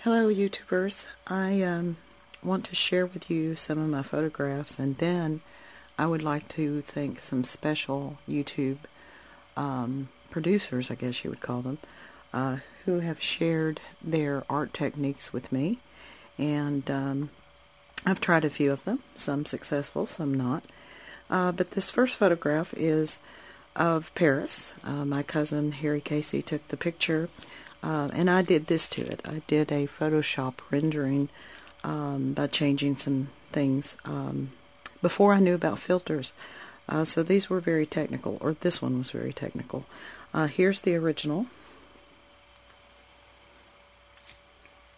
Hello YouTubers. I want to share with you some of my photographs, and then I would like to thank some special YouTube producers, I guess you would call them, who have shared their art techniques with me. And I've tried a few of them, some successful, some not. But this first photograph is of Paris. My cousin Harry Casey took the picture, and I did this to it. I did a Photoshop rendering by changing some things before I knew about filters. So these were very technical, or this one was very technical. Here's the original.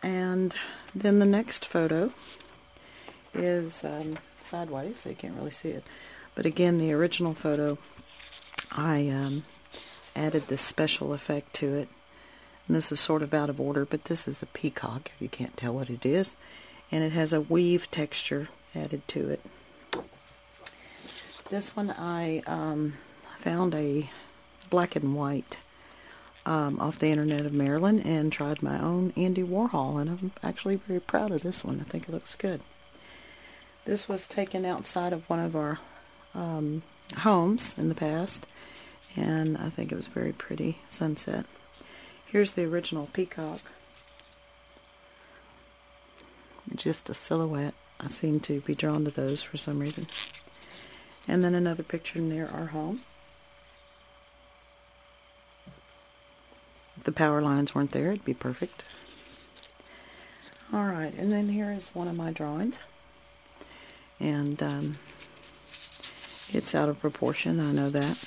And then the next photo is sideways, so you can't really see it. But again, the original photo, I added this special effect to it. And this is sort of out of order, but this is a peacock, if you can't tell what it is. And it has a weave texture added to it. This one I found a black and white off the internet of Maryland and tried my own Andy Warhol, and I'm actually very proud of this one. I think it looks good. This was taken outside of one of our homes in the past, and I think it was a very pretty sunset. Here's the original peacock. Just a silhouette. I seem to be drawn to those for some reason. And then another picture near our home. If the power lines weren't there, it'd be perfect. Alright, and then here is one of my drawings. And it's out of proportion, I know that.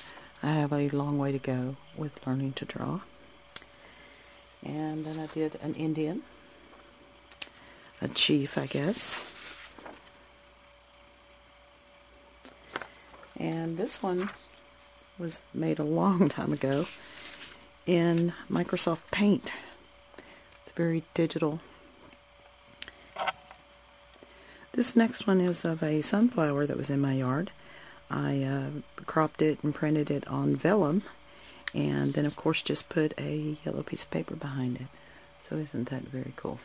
I have a long way to go with learning to draw. And then I did an Indian, a chief, I guess. And this one was made a long time ago in Microsoft Paint. It's very digital. This next one is of a sunflower that was in my yard. I cropped it and printed it on vellum, and then of course just put a yellow piece of paper behind it. So isn't that very cool?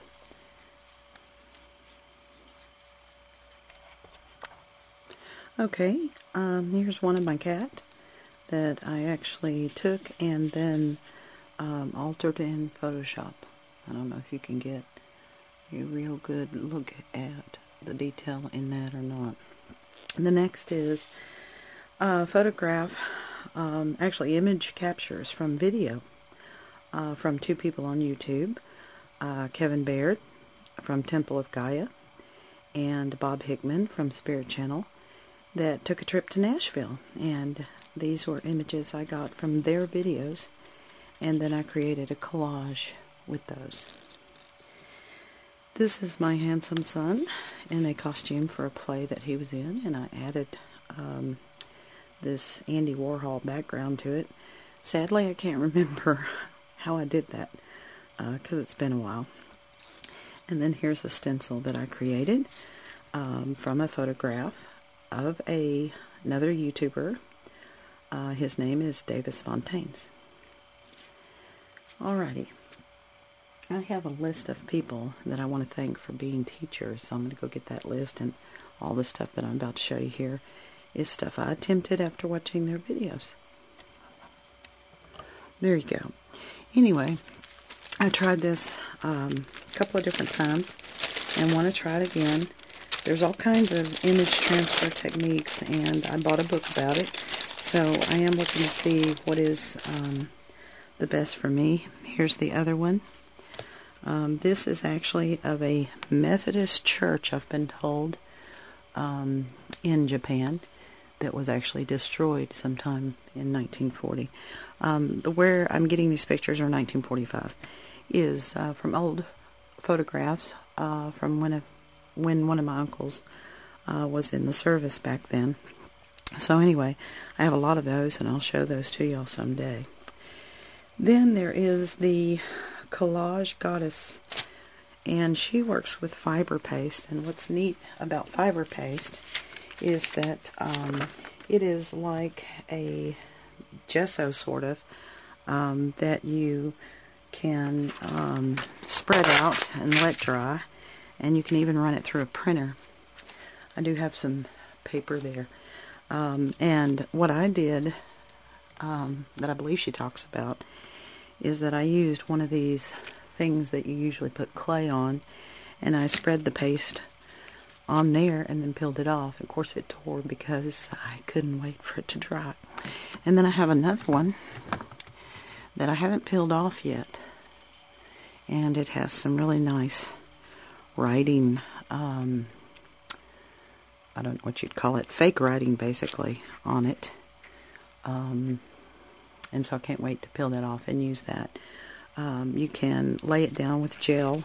Okay, here's one of my cat that I actually took and then altered in Photoshop. I don't know if you can get a real good look at the detail in that or not. The next is a photograph, actually image captures from video from two people on YouTube, Kevin Baird from Temple of Gaia and Bob Hickman from Spirit Channel, that took a trip to Nashville, and these were images I got from their videos, and then I created a collage with those. This is my handsome son in a costume for a play that he was in, and I added this Andy Warhol background to it. Sadly, I can't remember how I did that because it's been a while. And then here's a stencil that I created from a photograph of another YouTuber. His name is Davis Fontaines. Alrighty. I have a list of people that I want to thank for being teachers, so I'm going to go get that list, and all the stuff that I'm about to show you here is stuff I attempted after watching their videos. There you go. Anyway, I tried this a couple of different times and want to try it again. There's all kinds of image transfer techniques, and I bought a book about it, so I am looking to see what is the best for me. Here's the other one. This is actually of a Methodist church, I've been told, in Japan, that was actually destroyed sometime in 1940. Where I'm getting these pictures are 1945. Is from old photographs from when one of my uncles was in the service back then. So anyway, I have a lot of those, and I'll show those to y'all someday. Then there is the Collage Goddess, and she works with fiber paste, and what's neat about fiber paste is that it is like a gesso sort of that you can spread out and let dry, and you can even run it through a printer. I do have some paper there. And what I did, that I believe she talks about, is that I used one of these things that you usually put clay on, and I spread the paste on there and then peeled it off. Of course it tore because I couldn't wait for it to dry. And then I have another one that I haven't peeled off yet, and it has some really nice writing, I don't know what you'd call it, fake writing basically on it. And so I can't wait to peel that off and use that. You can lay it down with gel,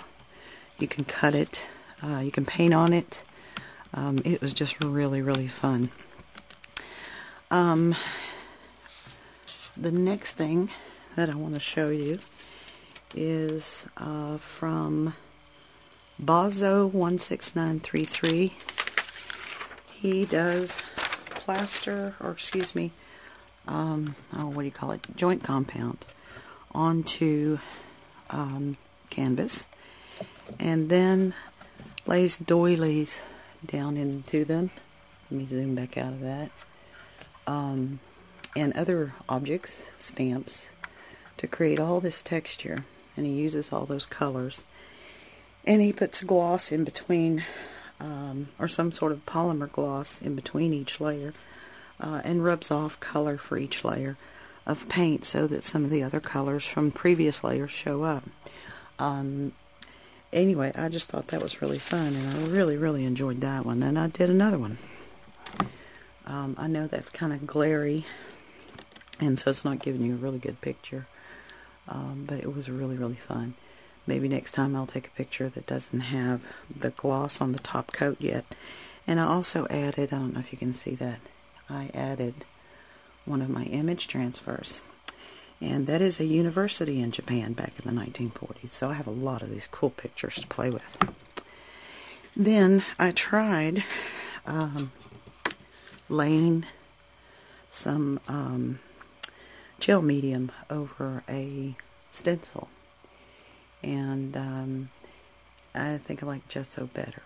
you can cut it, you can paint on it. It was just really, really fun. The next thing that I want to show you is from Bazo16933. He does plaster, or excuse me, what do you call it, joint compound onto canvas, and then lays doilies down into them. Let me zoom back out of that. And other objects, stamps, to create all this texture. And he uses all those colors. And he puts gloss in between, or some sort of polymer gloss in between each layer, and rubs off color for each layer of paint so that some of the other colors from previous layers show up. Anyway, I just thought that was really fun, and I really, really enjoyed that one. And I did another one. I know that's kind of glary, and so it's not giving you a really good picture, but it was really, really fun. Maybe next time I'll take a picture that doesn't have the gloss on the top coat yet. And I also added, I don't know if you can see that, I added one of my image transfers. And that is a university in Japan back in the 1940s. So I have a lot of these cool pictures to play with. Then I tried laying some gel medium over a stencil. And I think I like gesso better.